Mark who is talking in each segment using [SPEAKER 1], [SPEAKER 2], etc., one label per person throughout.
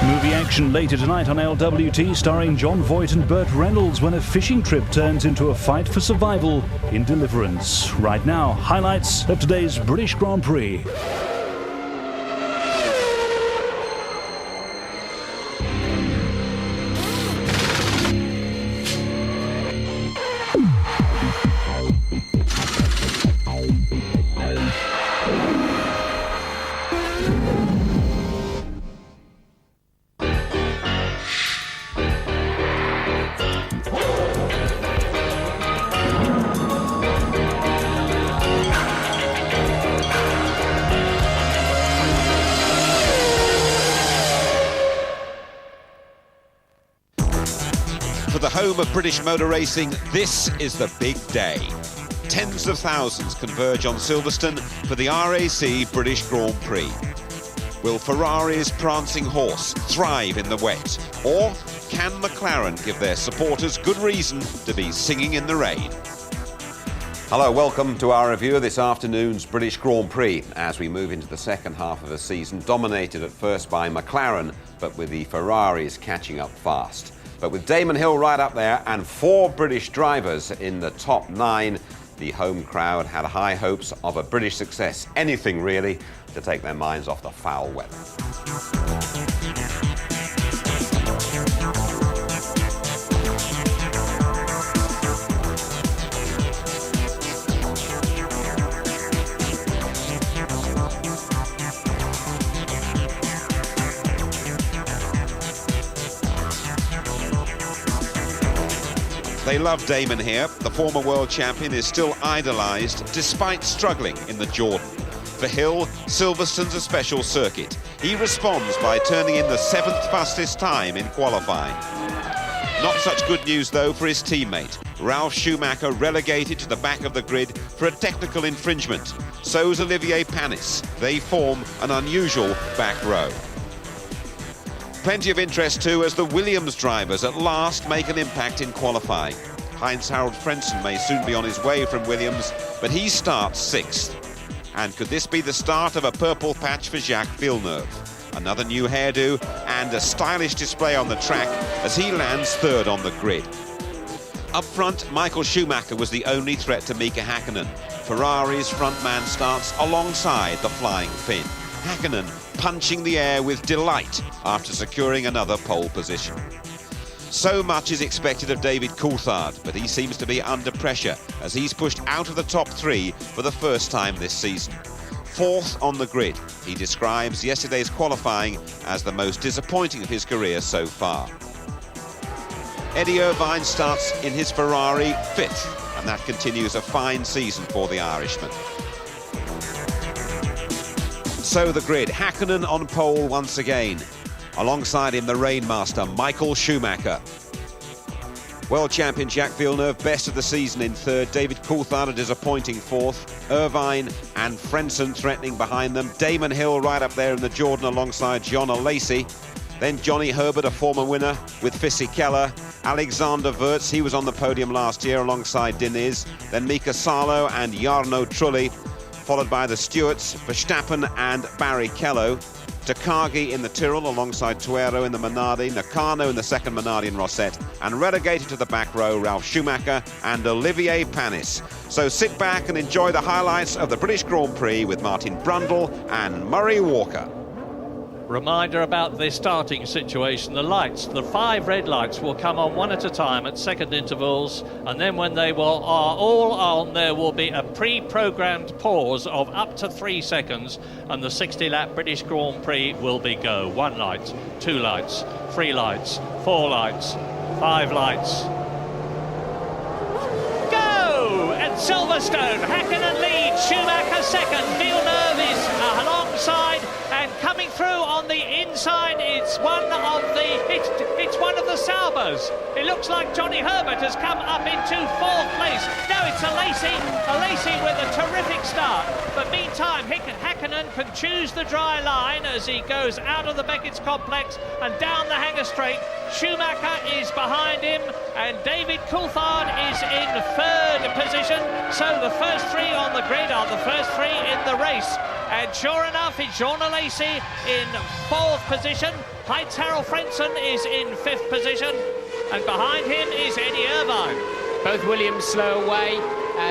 [SPEAKER 1] Movie action later tonight on LWT, starring John Voight and Burt Reynolds, when a fishing trip turns into a fight for survival in Deliverance. Right now, highlights of today's British Grand Prix.
[SPEAKER 2] For the home of British motor racing, this is the big day. Tens of thousands converge on Silverstone for the RAC British Grand Prix. Will Ferrari's prancing horse thrive in the wet? Or can McLaren give their supporters good reason to be singing in the rain?
[SPEAKER 3] Hello, welcome to our review of this afternoon's British Grand Prix as we move into the second half of the season, dominated at first by McLaren, but with the Ferraris catching up fast. But with Damon Hill right up there and 4 British drivers in the top 9, the home crowd had high hopes of a British success. Anything really to take their minds off the foul weather.
[SPEAKER 2] They love Damon here. The former world champion is still idolised despite struggling in the Jordan. For Hill, Silverstone's a special circuit. He responds by turning in the 7th fastest time in qualifying. Not such good news though for his teammate. Ralf Schumacher relegated to the back of the grid for a technical infringement. So's Olivier Panis. They form an unusual back row. Plenty of interest too as the Williams drivers at last make an impact in qualifying. Heinz-Harald Frentzen may soon be on his way from Williams, but he starts 6th. And could this be the start of a purple patch for Jacques Villeneuve? Another new hairdo and a stylish display on the track as he lands 3rd on the grid. Up front, Michael Schumacher was the only threat to Mika Häkkinen. Ferrari's frontman starts alongside the flying Finn. Häkkinen punching the air with delight after securing another pole position. So much is expected of David Coulthard, but he seems to be under pressure as he's pushed out of the top 3 for the first time this season. 4th on the grid, he describes yesterday's qualifying as the most disappointing of his career so far. Eddie Irvine starts in his Ferrari 5th, and that continues a fine season for the Irishman. So the grid, Häkkinen on pole once again. Alongside him, the Rainmaster, Michael Schumacher. World champion Jacques Villeneuve, best of the season in 3rd. David Coulthard, a disappointing 4th. Irvine and Frentzen threatening behind them. Damon Hill right up there in the Jordan alongside John Lacey. Then Johnny Herbert, a former winner, with Fisichella. Alexander Wurz, he was on the podium last year alongside Diniz. Then Mika Salo and Jarno Trulli, followed by the Stewarts, Verstappen and Barrichello. Takagi in the Tyrrell alongside Tuero in the Minardi, Nakano in the second Minardi in Rosette, and relegated to the back row, Ralf Schumacher and Olivier Panis. So sit back and enjoy the highlights of the British Grand Prix with Martin Brundle and Murray Walker.
[SPEAKER 4] Reminder about the starting situation. The lights, the 5 red lights will come on one at a time at second intervals, and then when they are all on, there will be a pre-programmed pause of up to 3 seconds, and the 60-lap British Grand Prix will be go. 1 light, 2 lights, 3 lights, 4 lights, 5 lights. Go! At Silverstone, Häkkinen leads, Schumacher second, Villeneuve is alongside, and coming through on the inside, it's one of the Saubers. It looks like Johnny Herbert has come up into 4th place. No, it's a Lacey with a terrific start. But meantime, Häkkinen can choose the dry line as he goes out of the Beckett's complex and down the Hanger Straight. Schumacher is behind him, and David Coulthard is in 3rd position. So the first 3 on the grid are the first 3 in the race. And sure enough, it's Jean Alesi in 4th position. Harold Frentzen is in 5th position, and behind him is Eddie Irvine.
[SPEAKER 5] Both Williams slow away.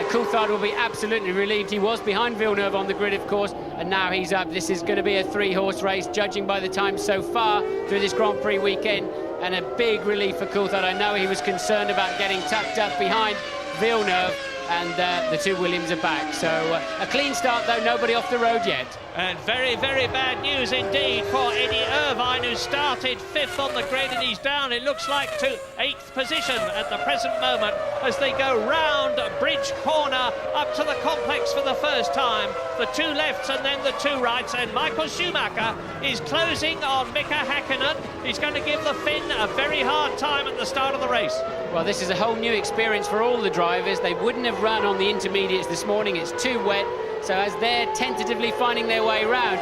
[SPEAKER 5] Coulthard will be absolutely relieved. He was behind Villeneuve on the grid, of course, and now he's up. This is going to be a 3-horse race, judging by the time so far through this Grand Prix weekend, and a big relief for Coulthard. I know he was concerned about getting tucked up behind Villeneuve, and the 2 Williams are back. So a clean start, though, nobody off the road yet.
[SPEAKER 4] And very, very bad news indeed for Eddie Irvine, who started 5th on the grid, and he's down, it looks like, to 8th position at the present moment as they go round Bridge Corner up to the complex for the first time. The 2 lefts and then the 2 rights, and Michael Schumacher is closing on Mika Häkkinen. He's going to give the Finn a very hard time at the start of the race.
[SPEAKER 5] Well, this is a whole new experience for all the drivers. They wouldn't have run on the intermediates this morning. It's too wet. So as they're tentatively finding their way around,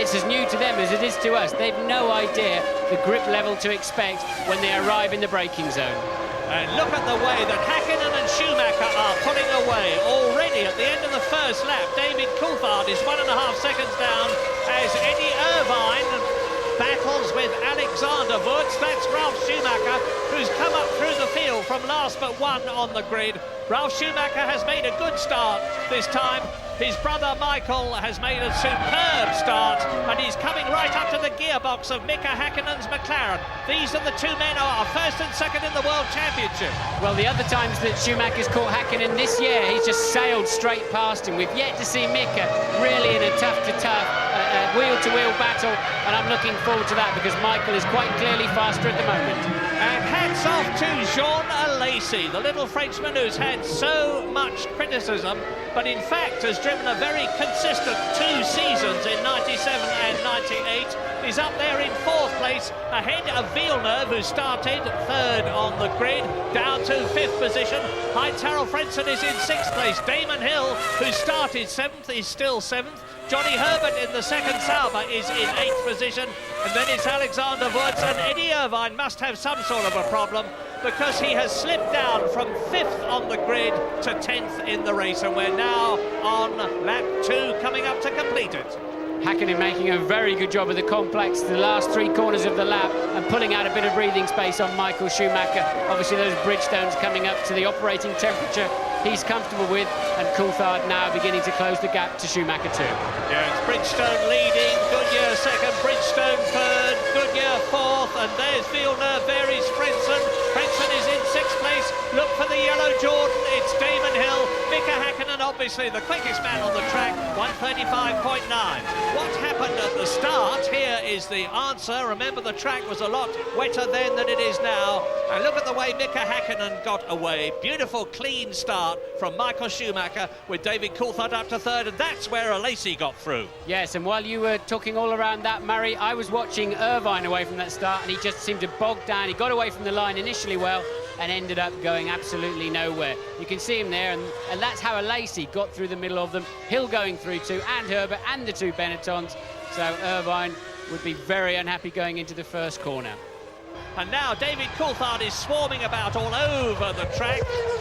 [SPEAKER 5] it's as new to them as it is to us. They've no idea the grip level to expect when they arrive in the braking zone.
[SPEAKER 4] And look at the way that Häkkinen and Schumacher are pulling away. Already at the end of the first lap, David Coulthard is 1.5 seconds down as Eddie Irvine battles with Alexander Wurz. That's Ralf Schumacher, who's come up through the field from last but 1 on the grid. Ralf Schumacher has made a good start this time. His brother Michael has made a superb start, and he's coming right up to the gearbox of Mika Häkkinen's McLaren. These are the 2 men who are 1st and 2nd in the World Championship.
[SPEAKER 5] Well, the other times that Schumacher's caught Häkkinen this year, he's just sailed straight past him. We've yet to see Mika really in a tough-to-tough, wheel-to-wheel battle, and I'm looking forward to that because Michael is quite clearly faster at the moment.
[SPEAKER 4] And hats off to Jean Alesi, the little Frenchman who's had so much criticism, but in fact has driven a very consistent 2 seasons in 97 and 98. He's up there in 4th place, ahead of Villeneuve, who started 3rd on the grid, down to 5th position. Harold Frentzen is in 6th place. Damon Hill, who started 7th, is still 7th. Johnny Herbert in the 2nd Sauber is in 8th position, and then it's Alexander Wurz, and Eddie Irvine must have some sort of a problem because he has slipped down from 5th on the grid to 10th in the race, and we're now on lap 2 coming up to complete it.
[SPEAKER 5] Häkkinen making a very good job of the complex, the last 3 corners of the lap, and pulling out a bit of breathing space on Michael Schumacher. Obviously those Bridgestones coming up to the operating temperature he's comfortable with, and Coulthard now beginning to close the gap to Schumacher too.
[SPEAKER 4] Yeah, it's Bridgestone leading, Goodyear 2nd, Bridgestone 3rd, Goodyear 4th, and there's Villeneuve, there is Frentzen. Frentzen is in 6th place. Look for the yellow Jordan, it's Damon Hill. Mika Häkkinen, obviously the quickest man on the track, 1:35.9. What happened at the start? Here is the answer. Remember, the track was a lot wetter then than it is now. And look at the way Mika Häkkinen got away. Beautiful, clean start from Michael Schumacher with David Coulthard up to 3rd, and that's where Alesi got through.
[SPEAKER 5] Yes, and while you were talking all around that, Murray, I was watching Irvine away from that start, and he just seemed to bog down. He got away from the line initially well, and ended up going absolutely nowhere. You can see him there, and that's how Alesi got through the middle of them. Hill going through too, and Herbert, and the 2 Benettons. So Irvine would be very unhappy going into the first corner.
[SPEAKER 4] And now David Coulthard is swarming about all over the track.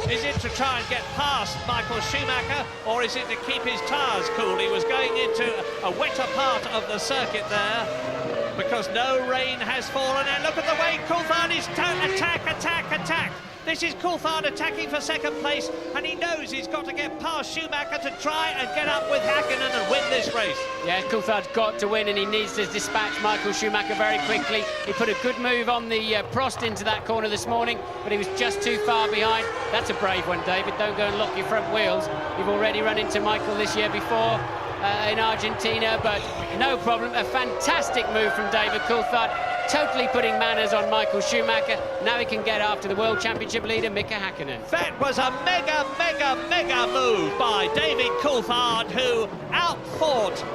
[SPEAKER 4] Is it to try and get past Michael Schumacher, or is it to keep his tyres cool? He was going into a wetter part of the circuit there because no rain has fallen. And look at the way Coulthard is attack. This is Coulthard attacking for 2nd place, and he knows he's got to get past Schumacher to try and get up with Häkkinen and win this race.
[SPEAKER 5] Yeah, Coulthard's got to win, and he needs to dispatch Michael Schumacher very quickly. He put a good move on the Prost into that corner this morning, but he was just too far behind. That's a brave one, David. Don't go and lock your front wheels. You've already run into Michael this year before in Argentina, but no problem. A fantastic move from David Coulthard, totally putting manners on Michael Schumacher. Now he can get after the World Championship leader, Mika Häkkinen.
[SPEAKER 4] That was a mega move by David Coulthard, who outdrove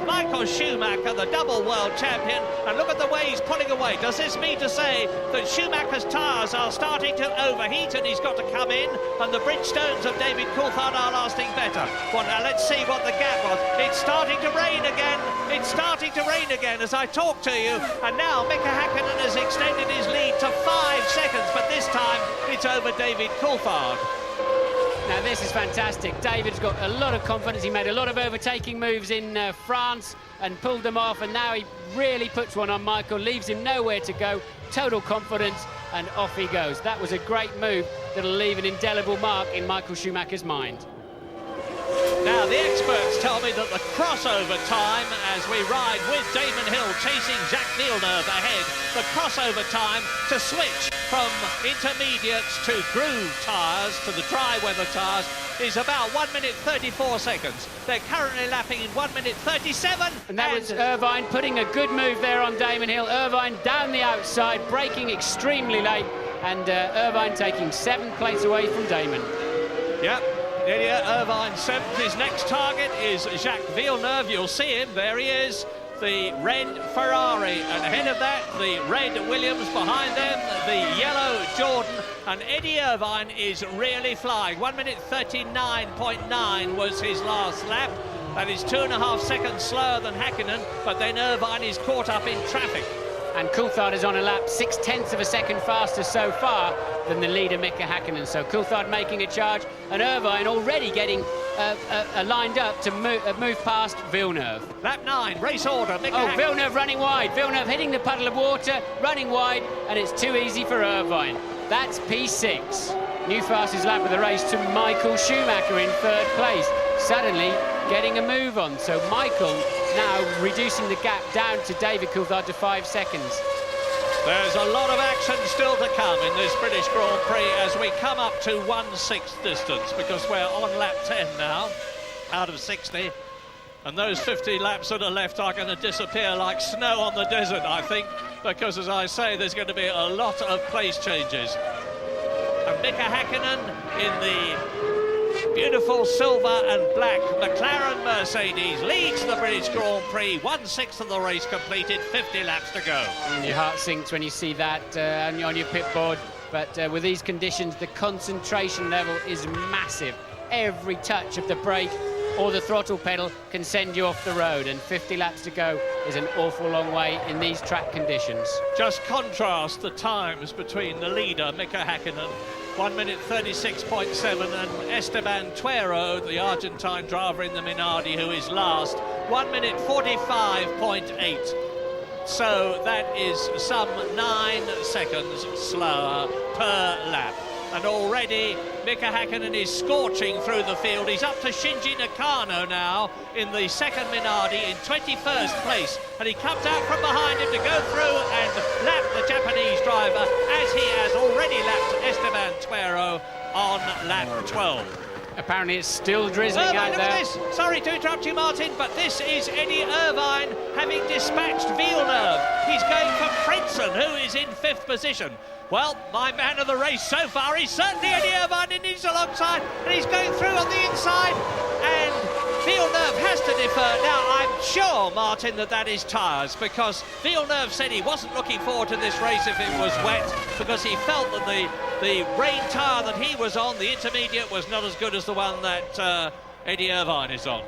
[SPEAKER 4] Michael Schumacher, the double world champion. And look at the way he's pulling away. Does this mean to say that Schumacher's tyres are starting to overheat and he's got to come in, and the Bridgestones of David Coulthard are lasting better? Well, now let's see what the gap was. It's starting to rain again. It's starting to rain again as I talk to you. And now Mika Häkkinen has extended his lead to 5 seconds, but this time it's over David Coulthard.
[SPEAKER 5] Now this is fantastic. David's got a lot of confidence. He made a lot of overtaking moves in France and pulled them off, and now he really puts one on Michael, leaves him nowhere to go, total confidence, and off he goes. That was a great move that'll leave an indelible mark in Michael Schumacher's mind.
[SPEAKER 4] Now, the experts tell me that the crossover time, as we ride with Damon Hill chasing Jacques Villeneuve ahead, the crossover time to switch from intermediates to groove tyres to the dry weather tyres is about 1 minute 34 seconds. They're currently lapping in 1 minute 37.
[SPEAKER 5] And that was Irvine putting a good move there on Damon Hill. Irvine down the outside, braking extremely late, and Irvine taking 7 places away from Damon.
[SPEAKER 4] Yep. Didier Irvine 7th. His next target is Jacques Villeneuve. You'll see him. There he is. The red Ferrari. And ahead of that, the red Williams. Behind them, the yellow Jordan. And Eddie Irvine is really flying. 1 minute 39.9 was his last lap. That is 2.5 seconds slower than Häkkinen. But then Irvine is caught up in traffic.
[SPEAKER 5] And Coulthard is on a lap 0.6 of a second faster so far than the leader Mika Häkkinen. So Coulthard making a charge, and Irvine already getting lined up to move past Villeneuve.
[SPEAKER 4] Lap 9, race order. Mika Häkkinen.
[SPEAKER 5] Villeneuve running wide. Villeneuve hitting the puddle of water, running wide, and it's too easy for Irvine. That's P6. New fastest lap of the race to Michael Schumacher in 3rd place. Suddenly getting a move on. So Michael now reducing the gap down to David Coulthard to 5 seconds.
[SPEAKER 4] There's a lot of action still to come in this British Grand Prix as we come up to 1/6 distance, because we're on lap 10 now out of 60, and those 50 laps that are left are going to disappear like snow on the desert, I think, because, as I say, there's going to be a lot of place changes. And Mika Häkkinen in the beautiful silver and black McLaren Mercedes leads the British Grand Prix. 1/6 of the race completed, 50 laps to go.
[SPEAKER 5] And your heart sinks when you see that on your pit board. But with these conditions, the concentration level is massive. Every touch of the brake or the throttle pedal can send you off the road, and 50 laps to go is an awful long way in these track conditions.
[SPEAKER 4] Just contrast the times between the leader, Mika Häkkinen, 1 minute 36.7, and Esteban Tuero, the Argentine driver in the Minardi, who is last, 1 minute 45.8. So that is some 9 seconds slower per lap. And already Mika Häkkinen is scorching through the field. He's up to Shinji Nakano now in the second Minardi in 21st place. And he comes out from behind him to go through and lap the Japanese driver, as he has already lapped Esteban Tuero on lap 12.
[SPEAKER 5] Apparently it's still drizzling out
[SPEAKER 4] look
[SPEAKER 5] there.
[SPEAKER 4] at this. Sorry to interrupt you, Martin, but this is Eddie Irvine having dispatched Villeneuve. He's going for Frentzen, who is in 5th position. Well, my man of the race so far is certainly Eddie Irvine, and he's alongside, and he's going through on the inside, and Villeneuve has to defer. Now, I'm sure, Martin, that is tyres, because Villeneuve said he wasn't looking forward to this race if it was wet, because he felt that the rain tyre that he was on, the intermediate, was not as good as the one that Eddie Irvine is on.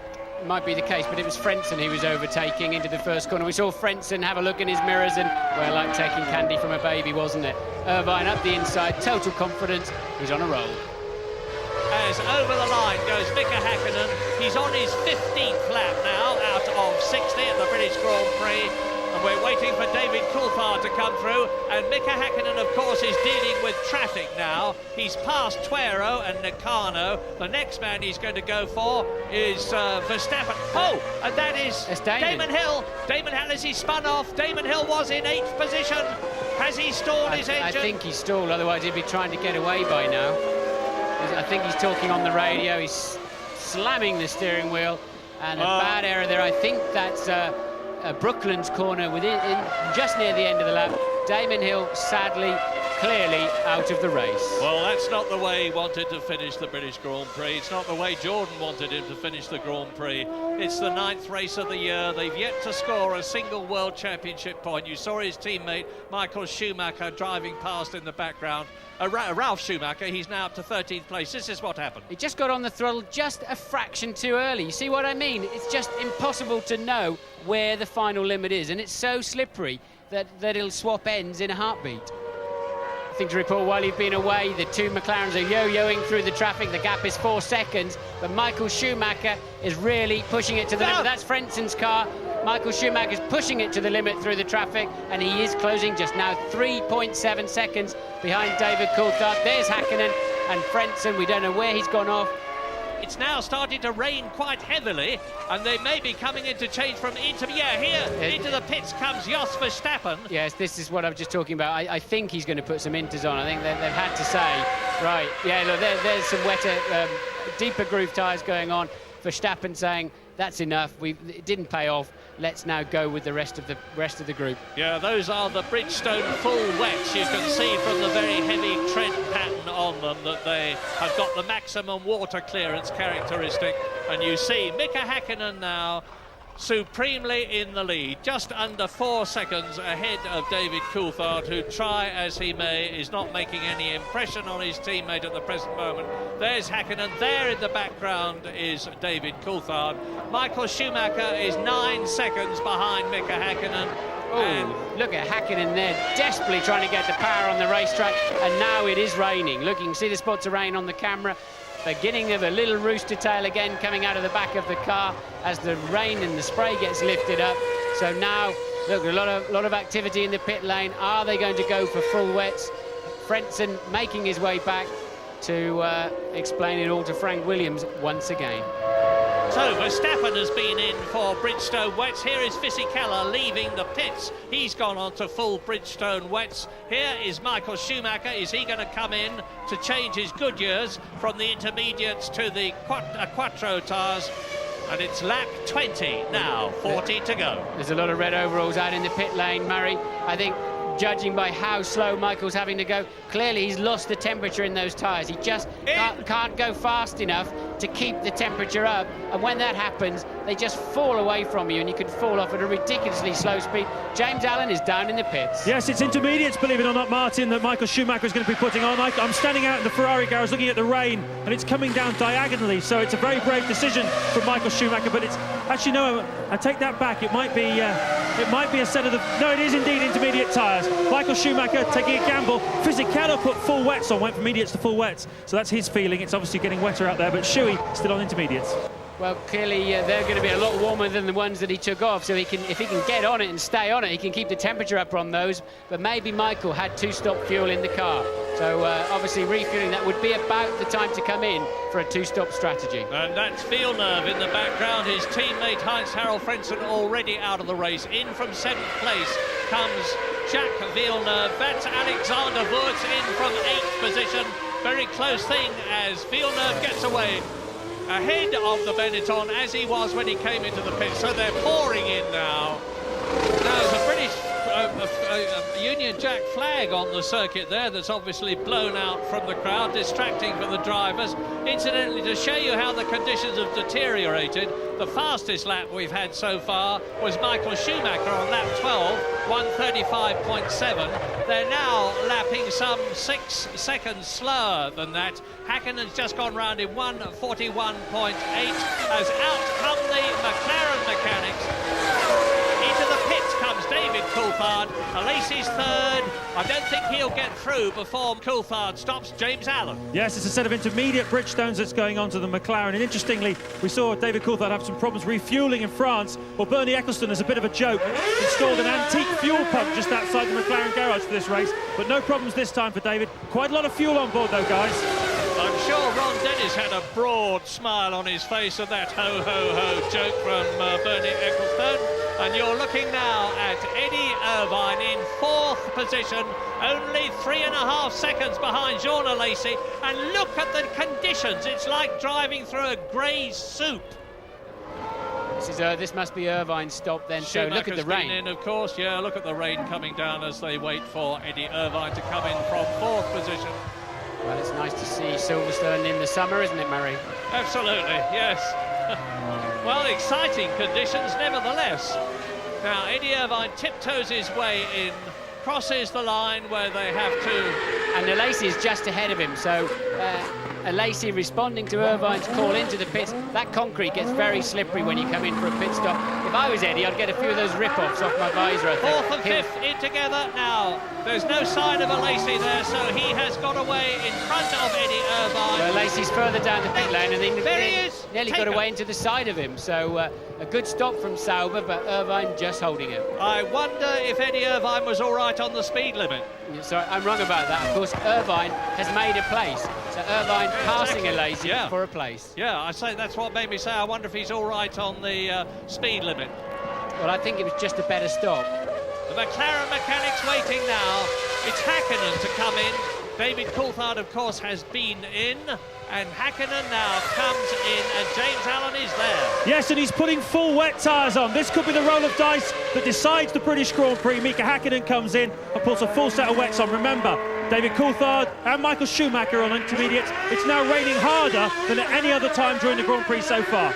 [SPEAKER 5] Might be the case, but it was Frentzen he was overtaking into the first corner. We saw Frentzen have a look in his mirrors, and, well, like taking candy from a baby, wasn't it? Irvine up the inside, total confidence, he's on a roll.
[SPEAKER 4] As over the line goes Mika Häkkinen. He's on his 15th lap now out of 60 at the British Grand Prix. And we're waiting for David Coulthard to come through. And Mika Häkkinen, of course, is dealing with traffic now. He's passed Tuero and Nakano. The next man he's going to go for is Verstappen. Oh, and that is Damon Hill. Damon Hill, as he spun off. Damon Hill was in 8th position. Has he stalled his engine?
[SPEAKER 5] I think he stalled, otherwise he'd be trying to get away by now. I think he's talking on the radio. He's slamming the steering wheel, and a bad error there. I think that's Brooklands corner just near the end of the lap. Damon Hill, sadly, clearly out of the race.
[SPEAKER 4] Well, that's not the way he wanted to finish the British Grand Prix. It's not the way Jordan wanted him to finish the Grand Prix. It's the 9th race of the year. They've yet to score a single World Championship point. You saw his teammate, Michael Schumacher, driving past in the background. Ralf Schumacher, he's now up to 13th place. This is what happened.
[SPEAKER 5] He just got on the throttle just a fraction too early. You see what I mean? It's just impossible to know where the final limit is, and it's so slippery that it'll swap ends in a heartbeat. Nothing to report while you've been away. The two McLarens are yo-yoing through the traffic. The gap is 4 seconds, but Michael Schumacher is really pushing it to the limit. That's Frenzen's car. Michael Schumacher is pushing it to the limit through the traffic, and he is closing just now 3.7 seconds behind David Coulthard. There's Hakkinen and Frentzen. We don't know where he's gone off.
[SPEAKER 4] It's now starting to rain quite heavily, and they may be coming into change from into the pits comes Jos Verstappen.
[SPEAKER 5] Yes, this is what I was just talking about. I think he's going to put some inters on. I think they've had to say, right, yeah, look, there's some wetter, deeper groove tyres going on. Verstappen saying, that's enough, it didn't pay off, let's now go with the rest of the group.
[SPEAKER 4] Yeah, those are the Bridgestone full wets. You can see from the very heavy tread pattern on them that they have got the maximum water clearance characteristic, and you see Mika Hakkinen now supremely in the lead, just under 4 seconds ahead of David Coulthard, who, try as he may, is not making any impression on his teammate at the present moment. There's Hakkinen. There in the background is David Coulthard. Michael Schumacher is 9 seconds behind Mika Hakkinen.
[SPEAKER 5] Oh, look at Hakkinen there, desperately trying to get the power on the racetrack, and now it is raining. Look, you can see the spots of rain on the camera. Beginning of a little rooster tail again coming out of the back of the car as the rain and the spray gets lifted up. So now, look, a lot of activity in the pit lane. Are they going to go for full wets? Frentzen making his way back to explain it all to Frank Williams once again.
[SPEAKER 4] So Verstappen has been in for Bridgestone wets. Here is Fisichella leaving the pits. He's gone on to full Bridgestone wets. Here is Michael Schumacher. Is he going to come in to change his Goodyears from the intermediates to the Quattro tyres? And it's lap 20 now, 40 to go.
[SPEAKER 5] There's a lot of red overalls out in the pit lane, Murray. I think, judging by how slow Michael's having to go, clearly he's lost the temperature in those tyres. He just can't go fast enough to keep the temperature up, and when that happens, they just fall away from you, and you can fall off at a ridiculously slow speed. James Allen is down in the pits.
[SPEAKER 6] Yes, it's intermediates, believe it or not, Martin, that Michael Schumacher is going to be putting on. I'm standing out in the Ferrari garage looking at the rain, and it's coming down diagonally, so it's a very brave decision from Michael Schumacher, but it's actually, no, I take that back. It might be a set of the... No, it is indeed intermediate tyres. Michael Schumacher taking a gamble. Fisichella put full wets on, went from mediates to full wets, so that's his feeling. It's obviously getting wetter out there, but Shuey still on intermediates.
[SPEAKER 5] Well, clearly they're going to be a lot warmer than the ones that he took off, so if he can get on it and stay on it, he can keep the temperature up on those. But maybe Michael had two-stop fuel in the car, so obviously refueling that would be about the time to come in for a two-stop strategy.
[SPEAKER 4] And that's Villeneuve in the background. His teammate Heinz-Harald Frentzen already out of the race. In from 7th place comes Jacques Villeneuve. That's Alexander Wurz in from 8th position. Very close thing as Villeneuve gets away ahead of the Benetton as he was when he came into the pit. So they're pouring in now. Now there's a British Union Jack flag on the circuit there that's obviously blown out from the crowd, distracting for the drivers. Incidentally, to show you how the conditions have deteriorated, the fastest lap we've had so far was Michael Schumacher on lap 12, 1:35.7. They're now lapping some 6 seconds slower than that. Hakkinen's just gone round in 1:41.8 as out come the McLaren mechanics. Into the pits comes David Coulthard. Alesi's third. I don't think he'll get through before Coulthard stops James Allen.
[SPEAKER 6] Yes, it's a set of intermediate Bridgestones that's going on to the McLaren. And interestingly, we saw David Coulthard have some problems refuelling in France. Well, Bernie Ecclestone, as a bit of a joke, installed an antique fuel pump just outside the McLaren garage for this race. But no problems this time for David. Quite a lot of fuel on board, though, guys.
[SPEAKER 4] I'm sure Ron Dennis had a broad smile on his face at that ho-ho-ho joke from Bernie Ecclestone. And you're looking now at Eddie Irvine in 4th position, only 3.5 seconds behind Jean Alesi. And look at the conditions. It's like driving through a grey soup.
[SPEAKER 5] This must be Irvine's stop then. So look at the rain.
[SPEAKER 4] In, of course, yeah, look at the rain coming down as they wait for Eddie Irvine to come in from 4th position.
[SPEAKER 5] Well, it's nice to see Silverstone in the summer, isn't it, Murray?
[SPEAKER 4] Absolutely, yes. Well, exciting conditions nevertheless. Now, Eddie Irvine tiptoes his way in, crosses the line where they have to.
[SPEAKER 5] And Alesi is just ahead of him, so Alesi responding to Irvine's call into the pits. That concrete gets very slippery when you come in for a pit stop. If If I was Eddie, I'd get a few of those rip-offs off my visor, I think.
[SPEAKER 4] Fourth and fifth in together now. There's no sign of a Lacey there, so he has got away in front of Eddie Irvine.
[SPEAKER 5] Well, Lacey's further down the pit lane, and
[SPEAKER 4] there he is.
[SPEAKER 5] nearly got away into the side of him. So a good stop from Sauber, but Irvine just holding him.
[SPEAKER 4] I wonder if Eddie Irvine was all right on the speed limit.
[SPEAKER 5] Sorry, I'm wrong about that. Of course, Irvine has made a place. So Irvine passing a Lacey for a place.
[SPEAKER 4] Yeah, I say that's what made me say I wonder if he's all right on the speed limit.
[SPEAKER 5] Well, I think it was just a better stop.
[SPEAKER 4] The McLaren mechanics waiting now. It's Hakkinen to come in. David Coulthard, of course, has been in. And Hakkinen now comes in, and James Allen is there.
[SPEAKER 6] Yes, and he's putting full wet tyres on. This could be the roll of dice that decides the British Grand Prix. Mika Hakkinen comes in and puts a full set of wets on. Remember, David Coulthard and Michael Schumacher on intermediates. It's now raining harder than at any other time during the Grand Prix so far.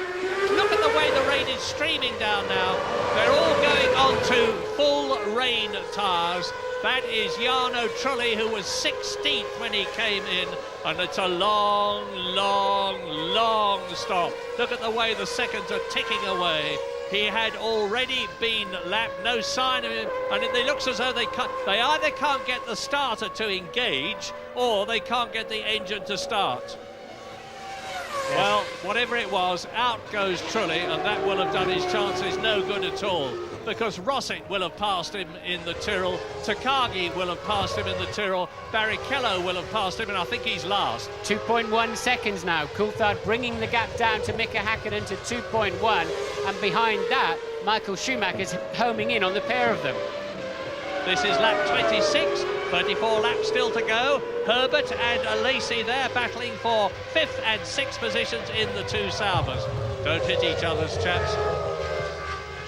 [SPEAKER 4] Look at the way the rain is streaming down now. They're all going on to full rain tyres. That is Jarno Trulli, who was 16th when he came in, and it's a long, long, long stop. Look at the way the seconds are ticking away. He had already been lapped, no sign of him, and it looks as though they either can't get the starter to engage, or they can't get the engine to start. Yes. Well, whatever it was, out goes Trulli, and that will have done his chances no good at all, because Rosset will have passed him in the Tyrrell, Takagi will have passed him in the Tyrrell, Barrichello will have passed him, and I think he's last.
[SPEAKER 5] 2.1 seconds now. Coulthard bringing the gap down to Mika Hakkinen to 2.1, and behind that, Michael Schumacher's homing in on the pair of them.
[SPEAKER 4] This is lap 26, 34 laps still to go. Herbert and Lacey there battling for 5th and 6th positions in the two Saubers. Don't hit each other's chaps.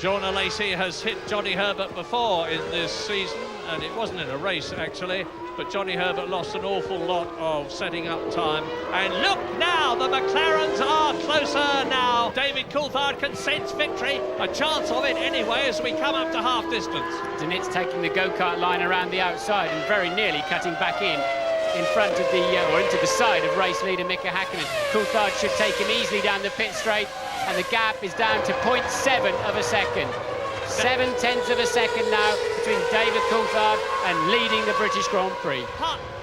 [SPEAKER 4] Jorna Lacey has hit Johnny Herbert before in this season, and it wasn't in a race actually, but Johnny Herbert lost an awful lot of setting up time. And look now, the McLarens are closer now. David Coulthard can sense victory, a chance of it anyway as we come up to half distance.
[SPEAKER 5] Denit's taking the go-kart line around the outside and very nearly cutting back in front of the, or into the side of race leader Mika Hakkinen. Coulthard should take him easily down the pit straight, and the gap is down to 0.7 of a second. 0.7 of a second now between David Coulthard and leading the British Grand Prix.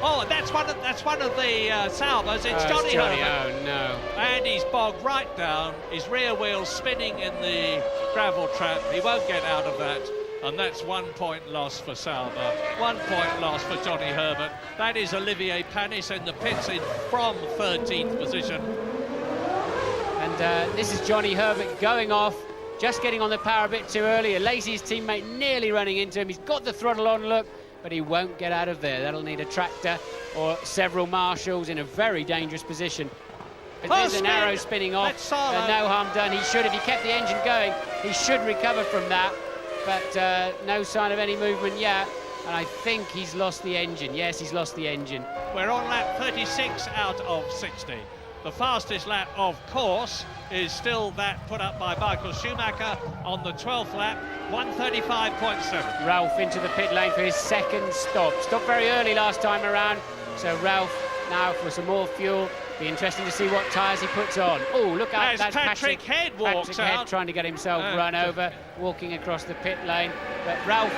[SPEAKER 4] Oh, that's one of the Saubers. It's Johnny Herbert.
[SPEAKER 5] Oh no!
[SPEAKER 4] And he's bogged right down. His rear wheel's spinning in the gravel trap. He won't get out of that. And that's 1 point loss for Sauber. 1 point loss for Johnny Herbert. That is Olivier Panis in the pits in from 13th position.
[SPEAKER 5] And this is Johnny Herbert going off, just getting on the power a bit too early. Lacey's teammate nearly running into him. He's got the throttle on, look, but he won't get out of there. That'll need a tractor or several marshals in a very dangerous position. There's an arrow spinning off, no harm done. He should, if he kept the engine going, he should recover from that. But no sign of any movement yet, and I think he's lost the engine. Yes, he's lost the engine.
[SPEAKER 4] We're on lap 36 out of 60. The fastest lap, of course, is still that put up by Michael Schumacher on the 12th lap, 1:35.7.
[SPEAKER 5] Ralph into the pit lane for his second stop. Stopped very early last time around, so Ralph now for some more fuel. Be interesting to see what tyres he puts on. Oh, look out, that's
[SPEAKER 4] Patrick Head walks
[SPEAKER 5] Patrick Head
[SPEAKER 4] out.
[SPEAKER 5] trying to get himself run over, walking across the pit lane. But Ralph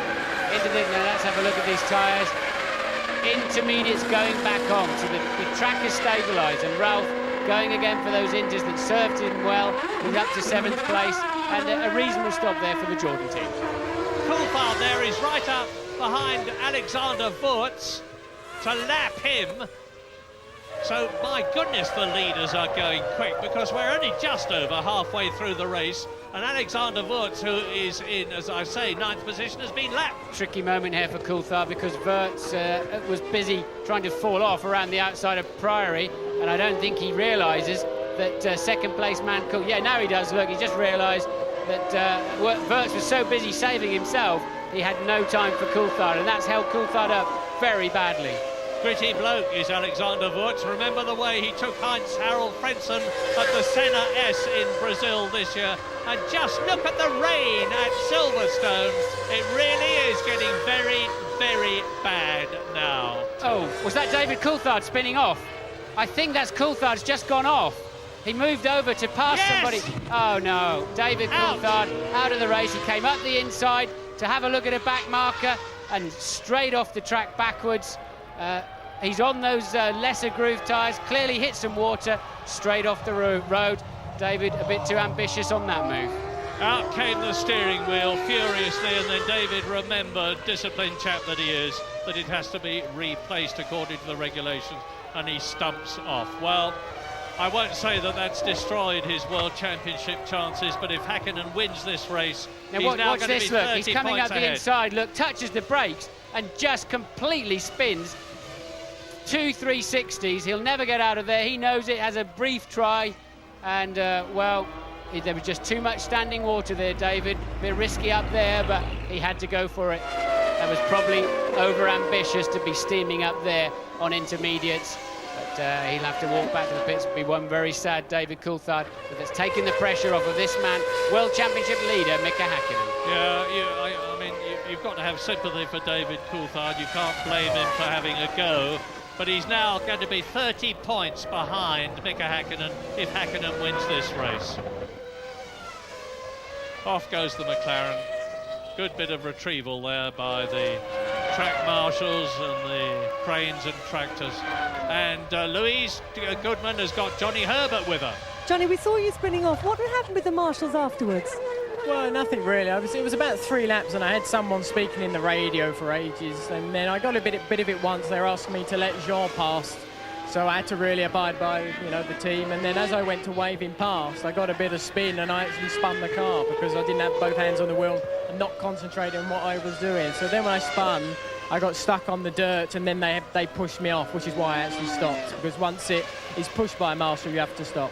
[SPEAKER 5] into the, now let's have a look at these tyres. Intermediates going back on, so the track is stabilised, and Ralph going again for those inters that served him well. He's up to 7th place, and a reasonable stop there for the Jordan team.
[SPEAKER 4] Coulthard there is right up behind Alexander Wurz to lap him. So, my goodness, the leaders are going quick, because we're only just over halfway through the race, and Alexander Wurz, who is in, as I say, 9th position, has been lapped.
[SPEAKER 5] Tricky moment here for Coulthard, because Wurz was busy trying to fall off around the outside of Priory, and I don't think he realises that second place man yeah, now he does, look, he just realised that Wurz was so busy saving himself, he had no time for Coulthard, and that's held Coulthard up very badly.
[SPEAKER 4] Gritty bloke is Alexander Wurz. Remember the way he took Heinz-Harald Frentzen at the Senna S in Brazil this year. And just look at the rain at Silverstone. It really is getting very, very bad now.
[SPEAKER 5] Oh, was that David Coulthard spinning off? I think that's Coulthard's just gone off. He moved over to pass somebody. Oh no, David Coulthard out of the race. He came up the inside to have a look at a back marker and straight off the track backwards. He's on those lesser groove tyres, clearly hit some water straight off the road. David a bit too ambitious on that move.
[SPEAKER 4] Out came the steering wheel furiously, and then David remembered, disciplined chap that he is, that it has to be replaced according to the regulations, and he stumps off. Well, I won't say that that's destroyed his World Championship chances, but if Häkkinen wins this race,
[SPEAKER 5] now
[SPEAKER 4] he's now
[SPEAKER 5] watch
[SPEAKER 4] going to
[SPEAKER 5] this,
[SPEAKER 4] be 30
[SPEAKER 5] look, he's coming
[SPEAKER 4] points
[SPEAKER 5] up
[SPEAKER 4] ahead.
[SPEAKER 5] the inside, look, touches the brakes and just completely spins. 2 360s, he'll never get out of there, he knows it, has a brief try, and well, there was just too much standing water there, David. A bit risky up there, but he had to go for it. That was probably over-ambitious to be steaming up there on intermediates. But he'll have to walk back to the pits. It'll be one very sad David Coulthard, but that's taken the pressure off of this man, World Championship leader, Mika Häkkinen.
[SPEAKER 4] Yeah, I mean, you've got to have sympathy for David Coulthard. You can't blame him for having a go. But he's now going to be 30 points behind Mika Häkkinen if Häkkinen wins this race. Off goes the McLaren. Good bit of retrieval there by the track marshals and the cranes and tractors. And Louise Goodman has got Johnny Herbert with her.
[SPEAKER 7] Johnny, we saw you sprinting off. What happened with the marshals afterwards?
[SPEAKER 8] Well, nothing really. It was about 3 laps, and I had someone speaking in the radio for ages. And then I got a bit of it once. They were asking me to let Jean pass, so I had to really abide by, the team. And then as I went to wave him past, I got a bit of spin, and I actually spun the car because I didn't have both hands on the wheel and not concentrating on what I was doing. So then when I spun, I got stuck on the dirt, and then they pushed me off, which is why I actually stopped. Because once it is pushed by a marshal, you have to stop.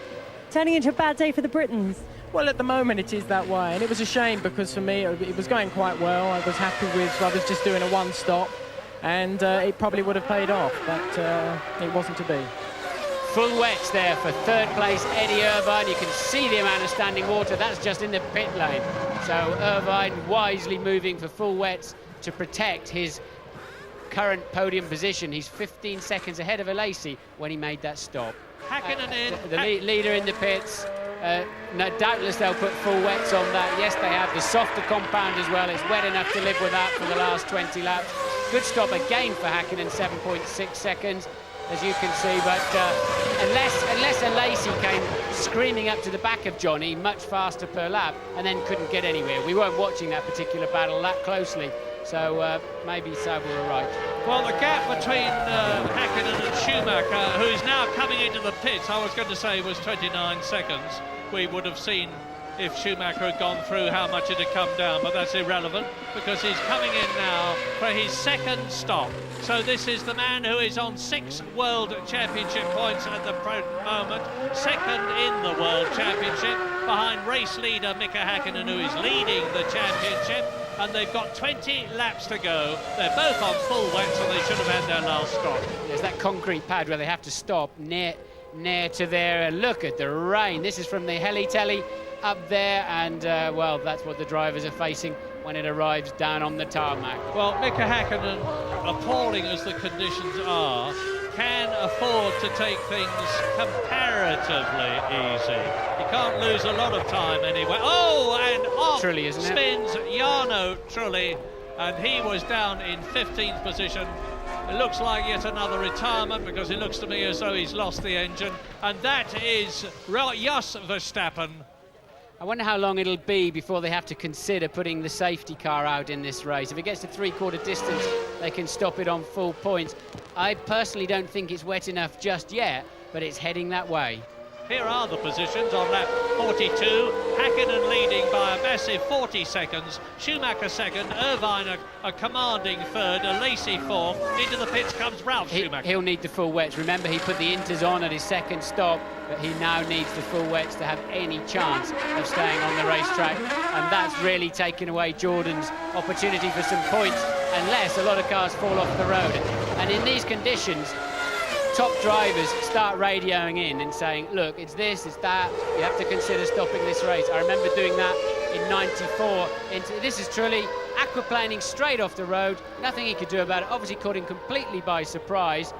[SPEAKER 7] Turning into a bad day for the Britons.
[SPEAKER 8] Well, at the moment it is that way, and it was a shame because for me it was going quite well. I was happy I was just doing a one stop, and it probably would have paid off, but it wasn't to be.
[SPEAKER 5] Full wets there for third place, Eddie Irvine. You can see the amount of standing water. That's just in the pit lane. So Irvine wisely moving for full wets to protect his current podium position. He's 15 seconds ahead of Alesi when he made that stop.
[SPEAKER 4] Häkkinen in.
[SPEAKER 5] The leader in the pits. No, doubtless they'll put full wets on that. Yes, they have the softer compound as well. It's wet enough to live without for the last 20 laps. Good stop again for Häkkinen, 7.6 seconds, as you can see. But unless Alesi came screaming up to the back of Johnny much faster per lap and then couldn't get anywhere. We weren't watching that particular battle that closely, so maybe Sauber were right.
[SPEAKER 4] Well, the gap between Häkkinen and Schumacher, who is now coming into the pits, I was going to say was 29 seconds. We would have seen if Schumacher had gone through how much it had come down, but that's irrelevant because he's coming in now for his second stop. So this is the man who is on 6 World Championship points at the moment, second in the World Championship, behind race leader Mika Häkkinen, who is leading the championship, and they've got 20 laps to go. They're both on full wets, and they should have had their last stop.
[SPEAKER 5] There's that concrete pad where they have to stop near to there. Look at the rain. This is from the heli-telly up there, and well, that's what the drivers are facing when it arrives down on the tarmac.
[SPEAKER 4] Well, Mika Häkkinen, appalling as the conditions are, can afford to take things comparatively easy. He can't lose a lot of time anyway. Oh, and off
[SPEAKER 5] Trulli, isn't it?
[SPEAKER 4] Spins Jarno Trulli, and he was down in 15th position. It looks like yet another retirement because it looks to me as though he's lost the engine, and that is Jos Verstappen.
[SPEAKER 5] I wonder how long it'll be before they have to consider putting the safety car out in this race. If it gets to three-quarter distance, they can stop it on full points. I personally don't think it's wet enough just yet, but it's heading that way.
[SPEAKER 4] Here are the positions on lap 42. Häkkinen leading by a massive 40 seconds. Schumacher second, Irvine a commanding third, Alesi fourth. Into the pits comes Ralf Schumacher.
[SPEAKER 5] He'll need the full wets. Remember, he put the inters on at his second stop, but he now needs the full wets to have any chance of staying on the racetrack. And that's really taken away Jordan's opportunity for some points, unless a lot of cars fall off the road. And in these conditions, top drivers start radioing in and saying, look, it's this, it's that, you have to consider stopping this race. I remember doing that in 94. This is Trulli aquaplaning straight off the road, nothing he could do about it, obviously caught him completely by surprise.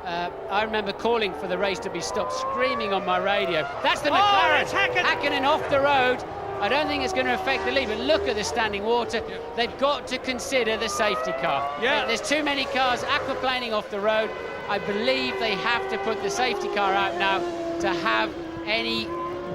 [SPEAKER 5] I remember calling for the race to be stopped, screaming on my radio. That's the McLaren.
[SPEAKER 4] It's
[SPEAKER 5] Hakkinen off the road. I don't think it's going to affect the lead, but look at the standing water. They've got to consider the safety car. There's too many cars aquaplaning off the road. I believe they have to put the safety car out now to have any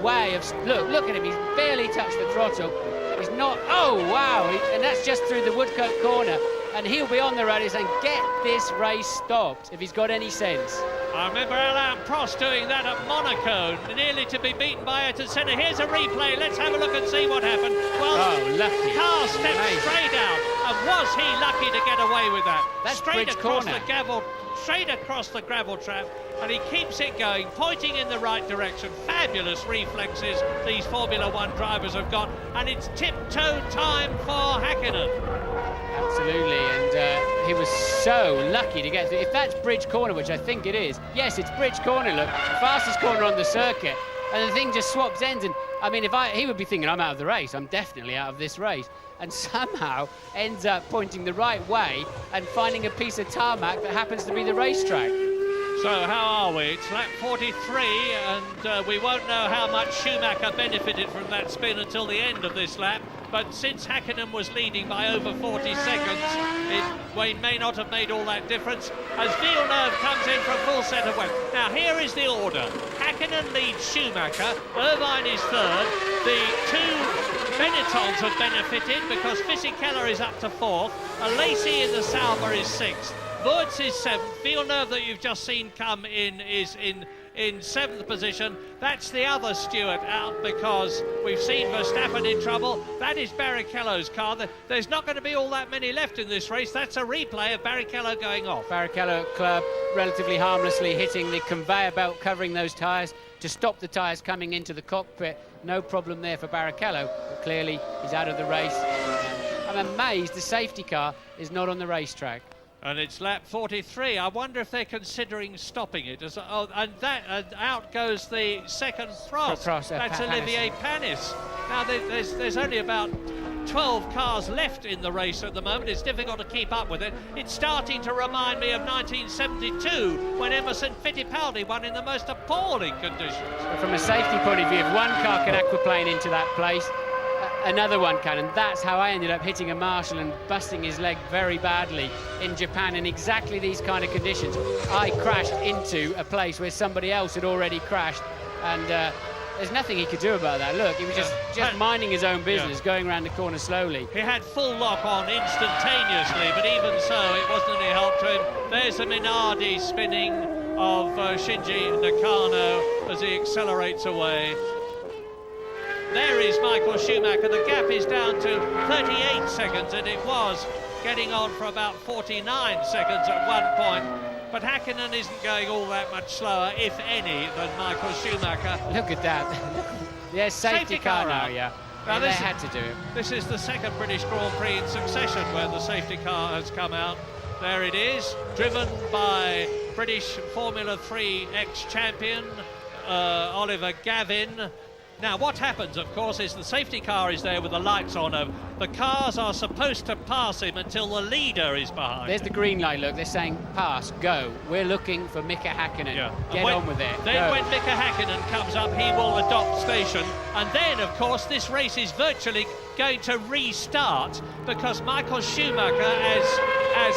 [SPEAKER 5] way of... Look at him, he's barely touched the throttle. He's not... Oh, wow, and that's just through the Woodcote corner. And he'll be on the road and get this race stopped if he's got any sense.
[SPEAKER 4] I remember Alain Prost doing that at Monaco, nearly to be beaten by Ayrton Senna. Here's a replay. Let's have a look and see what happened. Well,
[SPEAKER 5] lucky.
[SPEAKER 4] Car stepped straight out, and was he lucky to get away with that?
[SPEAKER 5] That's
[SPEAKER 4] straight
[SPEAKER 5] Bridge
[SPEAKER 4] across
[SPEAKER 5] corner.
[SPEAKER 4] Straight across the gravel trap, and he keeps it going, pointing in the right direction. Fabulous reflexes these Formula One drivers have got, and it's tiptoe time for Hakkinen.
[SPEAKER 5] Absolutely, and he was so lucky to get through. If that's Bridge Corner, which I think it is, yes, it's Bridge Corner, look, fastest corner on the circuit, and the thing just swaps ends, and I mean, he would be thinking, I'm out of the race, I'm definitely out of this race, and somehow ends up pointing the right way and finding a piece of tarmac that happens to be the racetrack.
[SPEAKER 4] So how are we? It's lap 43, and we won't know how much Schumacher benefited from that spin until the end of this lap. But since Hakkinen was leading by over 40 seconds, it may not have made all that difference as Villeneuve comes in for a full set of wet. Now here is the order. Hakkinen leads Schumacher, Irvine is third, the two Benettons have benefited because Fisichella is up to fourth, Alesi in the Sauber is sixth. Wurz is seventh. Villeneuve that you've just seen come in is in seventh position. That's the other Stewart out because we've seen Verstappen in trouble. That is Barrichello's car. There's not going to be all that many left in this race. That's a replay of Barrichello going off.
[SPEAKER 5] Barrichello relatively harmlessly hitting the conveyor belt, covering those tyres to stop the tyres coming into the cockpit. No problem there for Barrichello, but clearly he's out of the race. I'm amazed the safety car is not on the racetrack.
[SPEAKER 4] And it's lap 43. I wonder if they're considering stopping it. And out goes the second Prost. That's Olivier Panis. Now there's only about 12 cars left in the race at the moment. It's difficult to keep up with it. It's starting to remind me of 1972 when Emerson Fittipaldi won in the most appalling conditions.
[SPEAKER 5] From a safety point of view, if one car can aquaplane into that place, another one can, and that's how I ended up hitting a marshal and busting his leg very badly in Japan in exactly these kind of conditions. I crashed into a place where somebody else had already crashed, and there's nothing he could do about that. Look, he was just minding his own business, going around the corner slowly.
[SPEAKER 4] He had full lock on instantaneously, but even so, it wasn't any help to him. There's a Minardi spinning of Shinji Nakano as he accelerates away. There is Michael Schumacher. The gap is down to 38 seconds, and it was getting on for about 49 seconds at one point. But Hakkinen isn't going all that much slower, if any, than Michael Schumacher.
[SPEAKER 5] Look at that. Yes, safety car now, yeah. Now they had to do it.
[SPEAKER 4] This is the second British Grand Prix in succession where the safety car has come out. There it is, driven by British Formula 3 ex-champion Oliver Gavin. Now, what happens, of course, is the safety car is there with the lights on him. The cars are supposed to pass him until the leader is behind.
[SPEAKER 5] There's the green light, look. They're saying, pass, go. We're looking for Mika Hakkinen. Yeah. Get on with it.
[SPEAKER 4] Then when Mika Hakkinen comes up, he will adopt station. And then, of course, this race is virtually going to restart because Michael Schumacher, as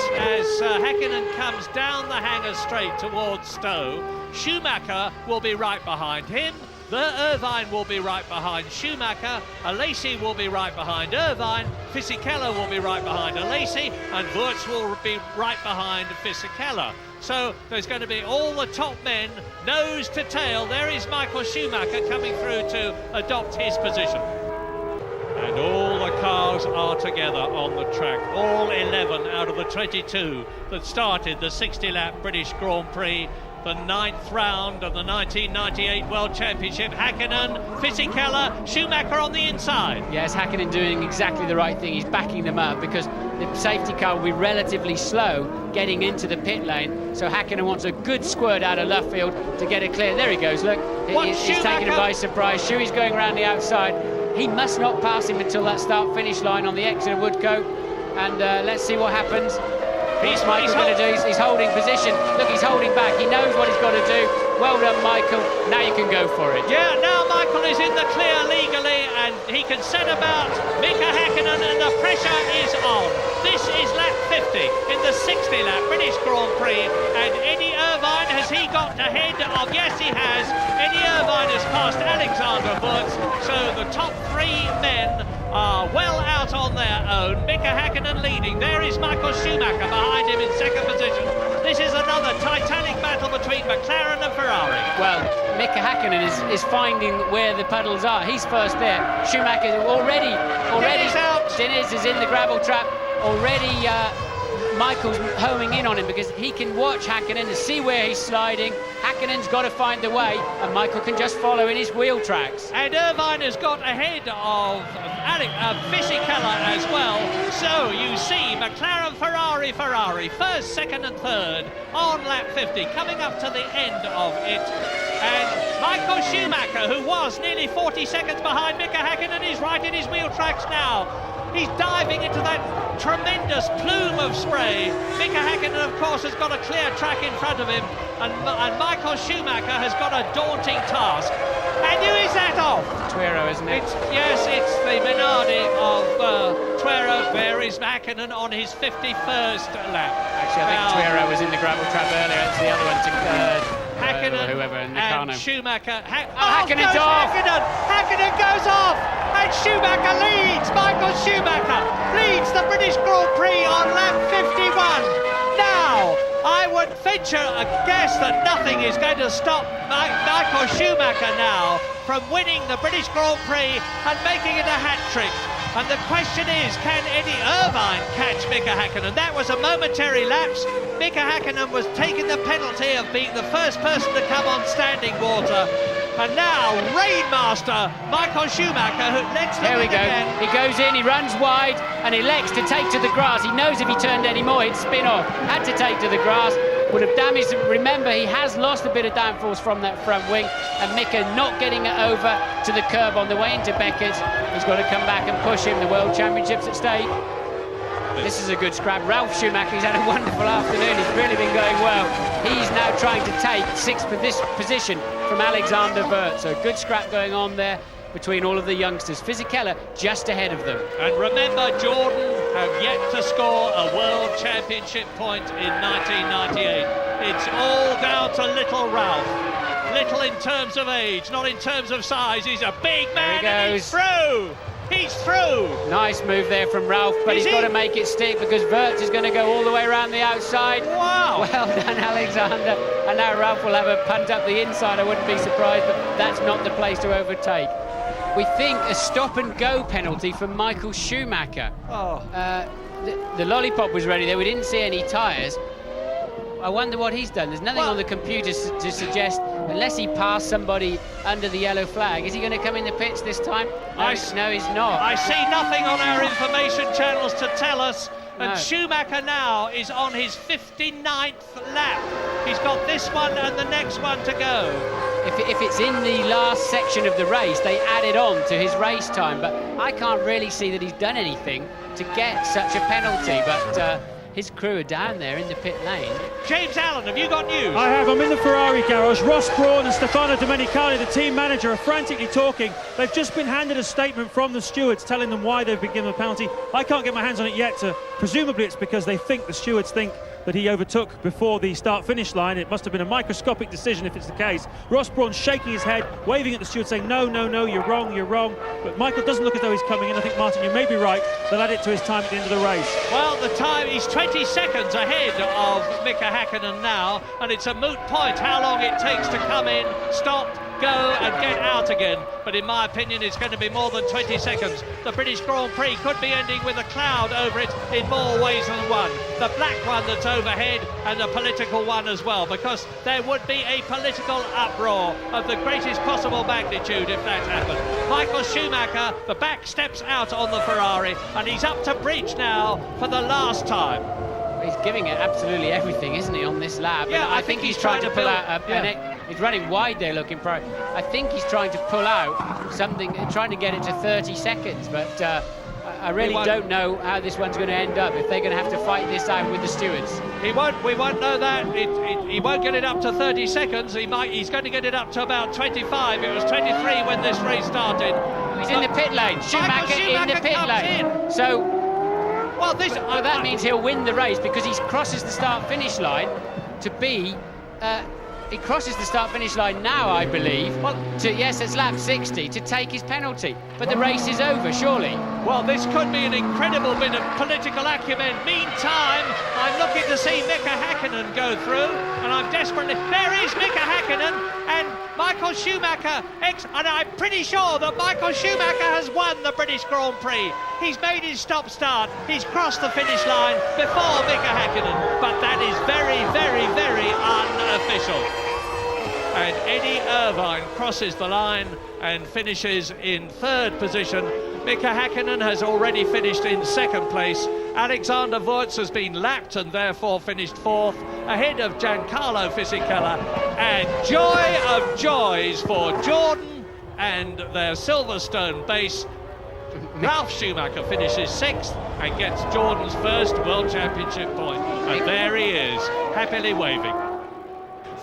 [SPEAKER 4] Hakkinen comes down the hangar straight towards Stowe, Schumacher will be right behind him. Irvine will be right behind Schumacher, Alesi will be right behind Irvine, Fisichella will be right behind Alesi, and Wurz will be right behind Fisichella. So there's going to be all the top men, nose to tail. There is Michael Schumacher coming through to adopt his position. And all the cars are together on the track, all 11 out of the 22 that started the 60-lap British Grand Prix. The 9th round of the 1998 World Championship. Hakkinen, Fisichella, Schumacher on the inside.
[SPEAKER 5] Yes, Hakkinen doing exactly the right thing. He's backing them up because the safety car will be relatively slow getting into the pit lane. So Hakkinen wants a good squirt out of left field to get it clear. There he goes, look. He's taken him by surprise. Shuey's going around the outside. He must not pass him until that start-finish line on the exit of Woodcote. And let's see what happens. What's Michael going to do? He's holding position. Look, he's holding back. He knows what he's got to do. Well done, Michael. Now you can go for it.
[SPEAKER 4] Yeah, now Michael is in the clear legally, and he can set about Mika Häkkinen, and the pressure is on. This is lap 50 in the 60 lap British Grand Prix, and Eddie Irvine, has he got ahead of? Yes, he has. Eddie Irvine has passed Alexander Wurz, so the top 3 men are well out on their own. Mika Häkkinen leading. There is Michael Schumacher behind him in second position. This is another titanic battle between McLaren and Ferrari.
[SPEAKER 5] Well, Mika Häkkinen is finding where the puddles are. He's first there. Schumacher already.
[SPEAKER 4] Diniz out.
[SPEAKER 5] Diniz is in the gravel trap. Already Michael's homing in on him because he can watch Häkkinen and see where he's sliding. Häkkinen's got to find the way, and Michael can just follow in his wheel tracks.
[SPEAKER 4] And Irvine has got ahead of Fisichella as well. So you see McLaren, Ferrari, first, second and third on lap 50, coming up to the end of it. And Michael Schumacher, who was nearly 40 seconds behind Mika Häkkinen, is right in his wheel tracks now. He's diving into that tremendous plume of spray. Mika Häkkinen, of course, has got a clear track in front of him, and Michael Schumacher has got a daunting task. And who is that off?
[SPEAKER 5] Tuero, isn't it?
[SPEAKER 4] Yes, it's the Minardi of Tuero. There is Häkkinen on his 51st lap.
[SPEAKER 5] Actually, I think Tuero was in the gravel trap earlier. It's the other one to
[SPEAKER 4] Häkkinen
[SPEAKER 5] whoever,
[SPEAKER 4] and Schumacher.
[SPEAKER 5] Häkkinen's off!
[SPEAKER 4] Häkkinen goes off! And Schumacher leads! Michael Schumacher leads the British Grand Prix on lap 51. Now, I would venture a guess that nothing is going to stop Michael Schumacher now from winning the British Grand Prix and making it a hat-trick. And the question is, can Eddie Irvine catch Mika Häkkinen? That was a momentary lapse. Mika Häkkinen was taking the penalty of being the first person to come on standing water. And now, Rainmaster Michael Schumacher, who let's look
[SPEAKER 5] there we go.
[SPEAKER 4] again.
[SPEAKER 5] He goes in, he runs wide, and elects to take to the grass. He knows if he turned any more, he'd spin off. Had to take to the grass. Would have damaged him. Remember, he has lost a bit of downforce from that front wing, and Mika not getting it over to the curb on the way into Beckett. He's got to come back and push him. The World Championships at stake. This is a good scrap. Ralf Schumacher, he's had a wonderful afternoon. He's really been going well. He's now trying to take sixth position from Alexander Wurz. So good scrap going on there between all of the youngsters. Fisichella just ahead of them.
[SPEAKER 4] And remember, Jordan have yet to score a World Championship point in 1998. It's all down to little Ralf. Little in terms of age, not in terms of size. He's a big man, and he's through. He's through.
[SPEAKER 5] Nice move there from Ralf, but he's got to make it stick because Wurz is going to go all the way around the outside.
[SPEAKER 4] Wow.
[SPEAKER 5] Well done, Alexander. And now Ralf will have a punt up the inside. I wouldn't be surprised, but that's not the place to overtake. We think a stop-and-go penalty for Michael Schumacher.
[SPEAKER 4] Oh.
[SPEAKER 5] The lollipop was ready there. We didn't see any tyres. I wonder what he's done. There's nothing on the computer to suggest, unless he passed somebody under the yellow flag. Is he going to come in the pits this time? No, he's not.
[SPEAKER 4] I see nothing on our information channels to tell us. And Schumacher now is on his 59th lap. He's got this one and the next one to go.
[SPEAKER 5] If it's in the last section of the race, they add it on to his race time. But I can't really see that he's done anything to get such a penalty. But his crew are down there in the pit lane.
[SPEAKER 4] James Allen, have you got news?
[SPEAKER 6] I have. I'm in the Ferrari garage. Ross Brawn and Stefano Domenicali, the team manager, are frantically talking. They've just been handed a statement from the stewards telling them why they've been given a penalty. I can't get my hands on it yet. Presumably it's because the stewards think that he overtook before the start-finish line. It must have been a microscopic decision if it's the case. Ross Brawn shaking his head, waving at the steward, saying, no, you're wrong. But Michael doesn't look as though he's coming in. I think, Martin, you may be right. They'll add it to his time at the end of the race.
[SPEAKER 4] Well, the time, he's 20 seconds ahead of Mika Häkkinen now, and it's a moot point how long it takes to come in, stop, go and get out again. But in my opinion, it's going to be more than 20 seconds. The British Grand Prix could be ending with a cloud over it in more ways than one. The black one that's overhead and the political one as well, because there would be a political uproar of the greatest possible magnitude if that happened. Michael Schumacher, the back steps out on the Ferrari, and he's up to bridge now for the last time.
[SPEAKER 5] He's giving it absolutely everything, isn't he, on this lap?
[SPEAKER 4] Yeah,
[SPEAKER 5] and I think he's trying to pull out he's running wide there looking for it. I think he's trying to pull out something, trying to get it to 30 seconds, but I really don't know how this one's going to end up, if they're going to have to fight this out with the stewards.
[SPEAKER 4] We won't know that. He won't get it up to 30 seconds. He's going to get it up to about 25. It was 23 when this race started.
[SPEAKER 5] He's in the pit lane. Schumacher in the pit lane. So, well, that means he'll win the race because he crosses the start-finish line to be... he crosses the start-finish line now, I believe. Yes, it's lap 60 to take his penalty. But the race is over, surely.
[SPEAKER 4] Well, this could be an incredible bit of political acumen. Meantime, I'm looking to see Mika Häkkinen go through, and I'm desperately... There is Mika Häkkinen, and Michael Schumacher, and I'm pretty sure that Michael Schumacher has won the British Grand Prix. He's made his stop-start. He's crossed the finish line before Mika Häkkinen, but that is very, very, very unofficial. And Eddie Irvine crosses the line and finishes in third position. Mika Häkkinen has already finished in second place. Alexander Wurz has been lapped and therefore finished fourth, ahead of Giancarlo Fisichella. And joy of joys for Jordan and their Silverstone base. Ralf Schumacher finishes sixth and gets Jordan's first World Championship point. And there he is, happily waving.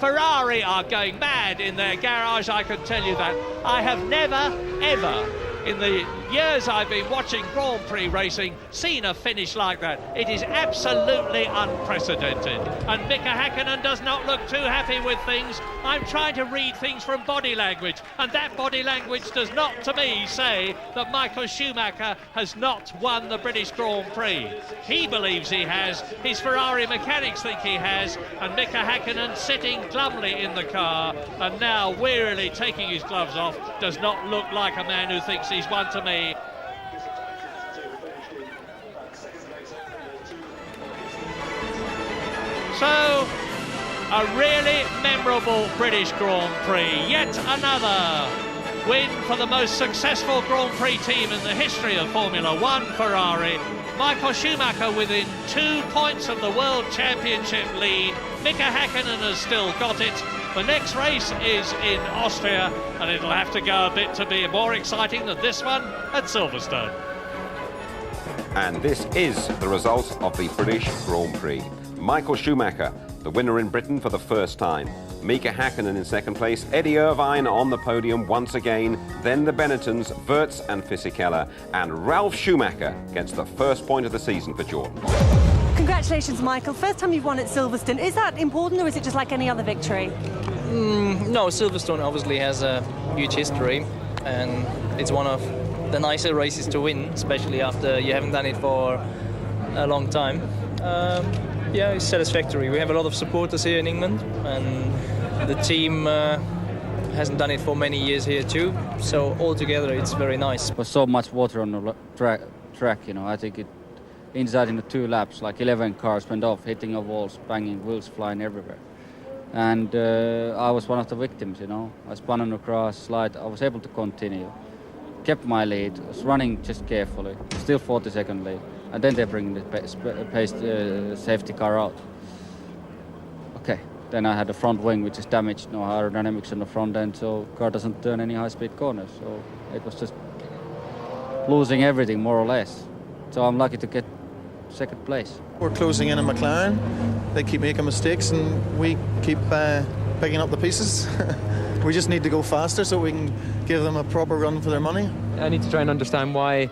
[SPEAKER 4] Ferrari are going mad in their garage, I can tell you that. I have never, ever, in the years I've been watching Grand Prix racing, seen a finish like that. It is absolutely unprecedented. And Mika Häkkinen does not look too happy with things. I'm trying to read things from body language, and that body language does not, to me, say that Michael Schumacher has not won the British Grand Prix. He believes he has, his Ferrari mechanics think he has, and Mika Häkkinen sitting glumly in the car and now wearily taking his gloves off does not look like a man who thinks he's won to me. So, a really memorable British Grand Prix. Yet another win for the most successful Grand Prix team in the history of Formula One, Ferrari. Michael Schumacher within 2 points of the World Championship lead. Mika Häkkinen has still got it. The next race is in Austria, and it'll have to go a bit to be more exciting than this one at Silverstone.
[SPEAKER 3] And this is the result of the British Grand Prix. Michael Schumacher, the winner in Britain for the first time. Mika Häkkinen in second place, Eddie Irvine on the podium once again, then the Benettons, Wurz and Fisichella, and Ralf Schumacher gets the first point of the season for Jordan.
[SPEAKER 7] Congratulations, Michael. First time you've won at Silverstone. Is that important, or is it just like any other victory?
[SPEAKER 9] No, Silverstone obviously has a huge history, and it's one of the nicer races to win, especially after you haven't done it for a long time. Yeah, it's satisfactory. We have a lot of supporters here in England, and the team hasn't done it for many years here too. So altogether, it's very nice.
[SPEAKER 10] There was so much water on the track, you know. I think it inside in the 2 laps, like 11 cars went off, hitting the walls, banging, wheels flying everywhere. And I was one of the victims, you know. I spun on the grass, slide. I was able to continue, kept my lead, was running just carefully, still 40-second lead. And then they bring the safety car out. Okay, then I had the front wing, which is damaged, no aerodynamics on the front end, so car doesn't turn any high-speed corners. So it was just losing everything, more or less. So I'm lucky to get second place.
[SPEAKER 11] We're closing in on McLaren. They keep making mistakes, and we keep picking up the pieces. We just need to go faster so we can give them a proper run for their money.
[SPEAKER 12] I need to try and understand why,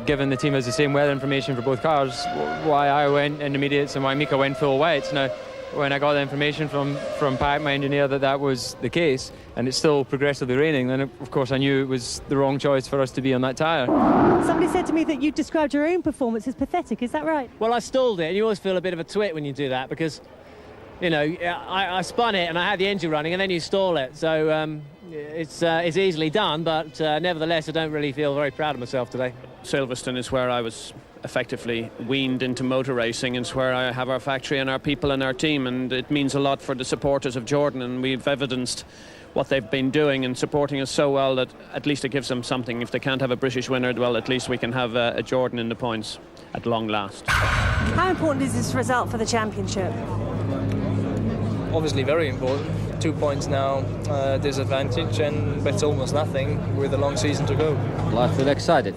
[SPEAKER 12] given the team has the same weather information for both cars, why I went intermediates and why Mika went full wets. Now, when I got the information from Pat, my engineer, that was the case, and it's still progressively raining, then of course I knew it was the wrong choice for us to be on that tyre.
[SPEAKER 7] Somebody said to me that you described your own performance as pathetic. Is that right?
[SPEAKER 8] Well, I stalled it, and you always feel a bit of a twit when you do that because, you know, I spun it and I had the engine running, and then you stall it. So it's easily done, but nevertheless, I don't really feel very proud of myself today.
[SPEAKER 13] Silverstone is where I was effectively weaned into motor racing. It's where I have our factory and our people and our team, and it means a lot for the supporters of Jordan, and we've evidenced what they've been doing and supporting us so well that at least it gives them something. If they can't have a British winner, well, at least we can have a Jordan in the points at long last.
[SPEAKER 7] How important is this result for the championship?
[SPEAKER 9] Obviously very important. 2 points now, disadvantage, and that's almost nothing with a long season to go.
[SPEAKER 10] Well, I feel excited.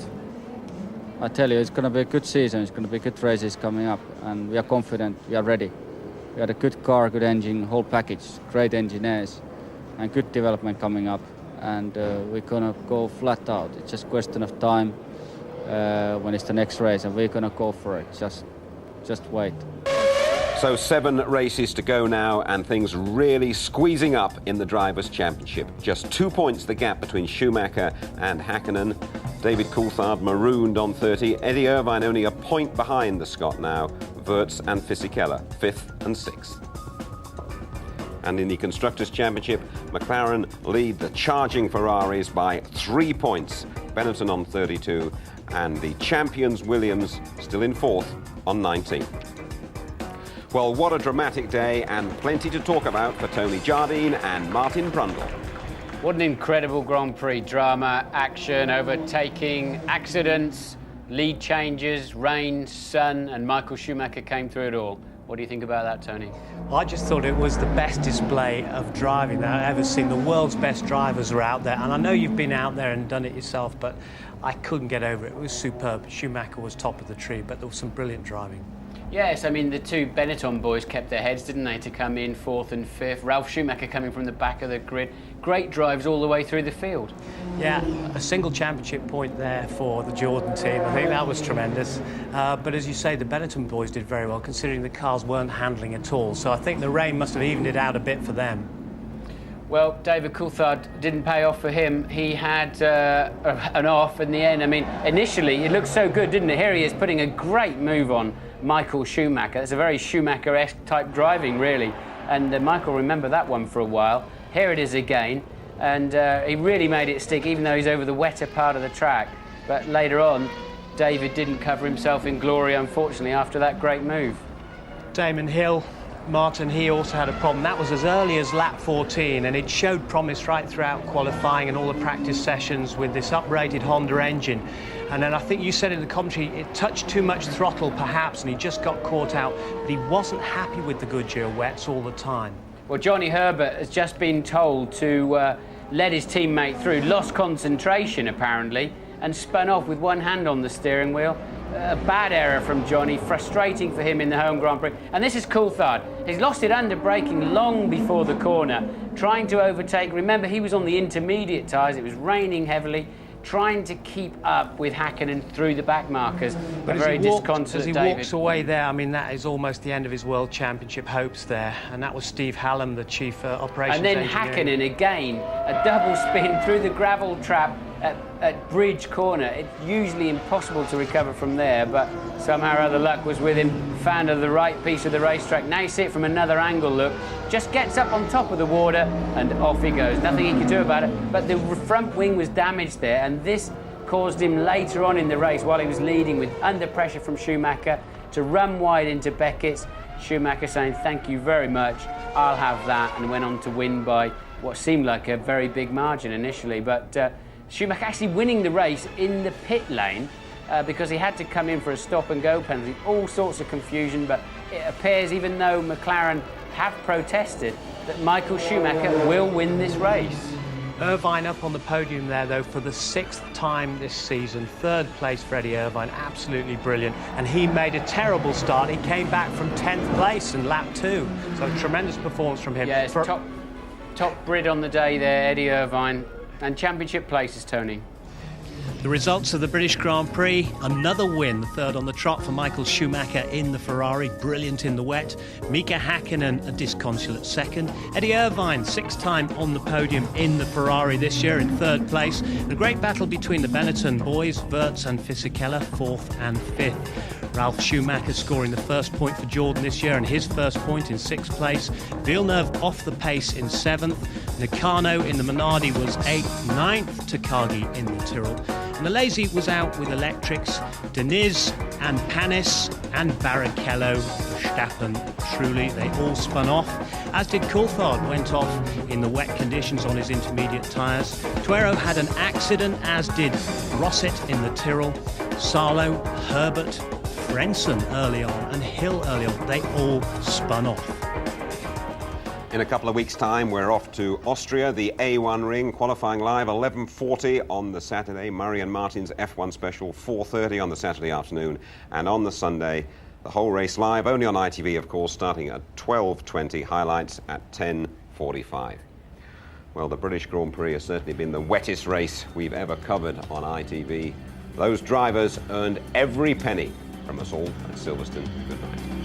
[SPEAKER 10] I tell you, it's going to be a good season. It's going to be good races coming up, and we are confident. We are ready. We had a good car, good engine, whole package, great engineers, and good development coming up. And we're going to go flat out. It's just a question of time when it's the next race, and we're going to go for it. Just wait.
[SPEAKER 3] So 7 races to go now, and things really squeezing up in the Drivers' Championship. Just 2 points the gap between Schumacher and Häkkinen. David Coulthard marooned on 30. Eddie Irvine only a point behind the Scot now. Wirtz and Fisichella, 5th and 6th. And in the Constructors' Championship, McLaren lead the charging Ferraris by 3 points. Benetton on 32, and the champions Williams still in 4th on 19. Well, what a dramatic day, and plenty to talk about for Tony Jardine and Martin Brundle.
[SPEAKER 5] What an incredible Grand Prix. Drama, action, overtaking, accidents, lead changes, rain, sun, and Michael Schumacher came through it all. What do you think about that, Tony?
[SPEAKER 14] I just thought it was the best display of driving that I've ever seen. The world's best drivers are out there, and I know you've been out there and done it yourself, but I couldn't get over it. It was superb. Schumacher was top of the tree, but there was some brilliant driving.
[SPEAKER 5] Yes, I mean, the 2 Benetton boys kept their heads, didn't they, to come in 4th and 5th. Ralf Schumacher coming from the back of the grid. Great drives all the way through the field.
[SPEAKER 14] Yeah, a single championship point there for the Jordan team. I think that was tremendous. But as you say, the Benetton boys did very well, considering the cars weren't handling at all. So I think the rain must have evened it out a bit for them.
[SPEAKER 5] Well, David Coulthard didn't pay off for him. He had an off in the end. I mean, initially, it looked so good, didn't it? Here he is putting a great move on Michael Schumacher. It's a very Schumacher-esque type driving, really. And Michael remembered that one for a while. Here it is again. And he really made it stick, even though he's over the wetter part of the track. But later on, David didn't cover himself in glory, unfortunately, after that great move.
[SPEAKER 14] Damon Hill, Martin, he also had a problem. That was as early as lap 14, and it showed promise right throughout qualifying and all the practice sessions with this uprated Honda engine. And then I think you said in the commentary it touched too much throttle perhaps, and he just got caught out, but he wasn't happy with the Goodyear wets all the time.
[SPEAKER 5] Well, Johnny Herbert has just been told to let his teammate through, lost concentration apparently, and spun off with one hand on the steering wheel. A bad error from Johnny, frustrating for him in the home Grand Prix. And this is Coulthard. He's lost it under braking long before the corner, trying to overtake. Remember, he was on the intermediate tyres, it was raining heavily, trying to keep up with Häkkinen through the back markers.
[SPEAKER 14] But
[SPEAKER 5] very disconsolate
[SPEAKER 14] as he
[SPEAKER 5] David.
[SPEAKER 14] walks away there, I mean, that is almost the end of his World Championship hopes there. And that was Steve Hallam, the chief operations
[SPEAKER 5] And then
[SPEAKER 14] engineer.
[SPEAKER 5] Häkkinen again, a double spin through the gravel trap at Bridge Corner. It's usually impossible to recover from there, but somehow or other luck was with him, found the right piece of the racetrack. Now you see it from another angle, look. Just gets up on top of the water and off he goes. Nothing he could do about it, but the front wing was damaged there, and this caused him later on in the race, while he was leading with under pressure from Schumacher, to run wide into Beckett's. Schumacher saying, "Thank you very much, I'll have that," and went on to win by what seemed like a very big margin initially. But Schumacher actually winning the race in the pit lane because he had to come in for a stop-and-go penalty. All sorts of confusion, but it appears, even though McLaren have protested, that Michael Schumacher will win this race.
[SPEAKER 14] Irvine up on the podium there, though, for the 6th time this season. 3rd place for Eddie Irvine, absolutely brilliant. And he made a terrible start. He came back from 10th place in lap 2. So a tremendous performance from him.
[SPEAKER 5] Yeah, top Brit on the day there, Eddie Irvine. And championship places, Tony.
[SPEAKER 14] The results of the British Grand Prix, another win, the 3rd on the trot for Michael Schumacher in the Ferrari, brilliant in the wet. Mika Häkkinen, a disconsolate 2nd. Eddie Irvine, 6th time on the podium in the Ferrari this year in 3rd place. A great battle between the Benetton boys, Wirtz and Fisichella, 4th and 5th. Ralf Schumacher scoring the first point for Jordan this year and his first point in 6th place. Villeneuve off the pace in 7th. Nakano in the Minardi was 8th, 9th. Takagi in the Tyrrell. And the Lazy was out with electrics. Deniz and Panis and Barrichello, Verstappen, truly, they all spun off. As did Coulthard, went off in the wet conditions on his intermediate tyres. Tuero had an accident, as did Rosset in the Tyrrell. Salo, Herbert, Frenson early on and Hill early on, they all spun off.
[SPEAKER 3] In a couple of weeks' time, we're off to Austria, the A1 ring, qualifying live 11:40 on the Saturday. Murray and Martin's F1 special 4:30 on the Saturday afternoon, and on the Sunday, the whole race live, only on ITV, of course, starting at 12:20, highlights at 10:45. Well, the British Grand Prix has certainly been the wettest race we've ever covered on ITV. Those drivers earned every penny from us all at Silverstone. Good night.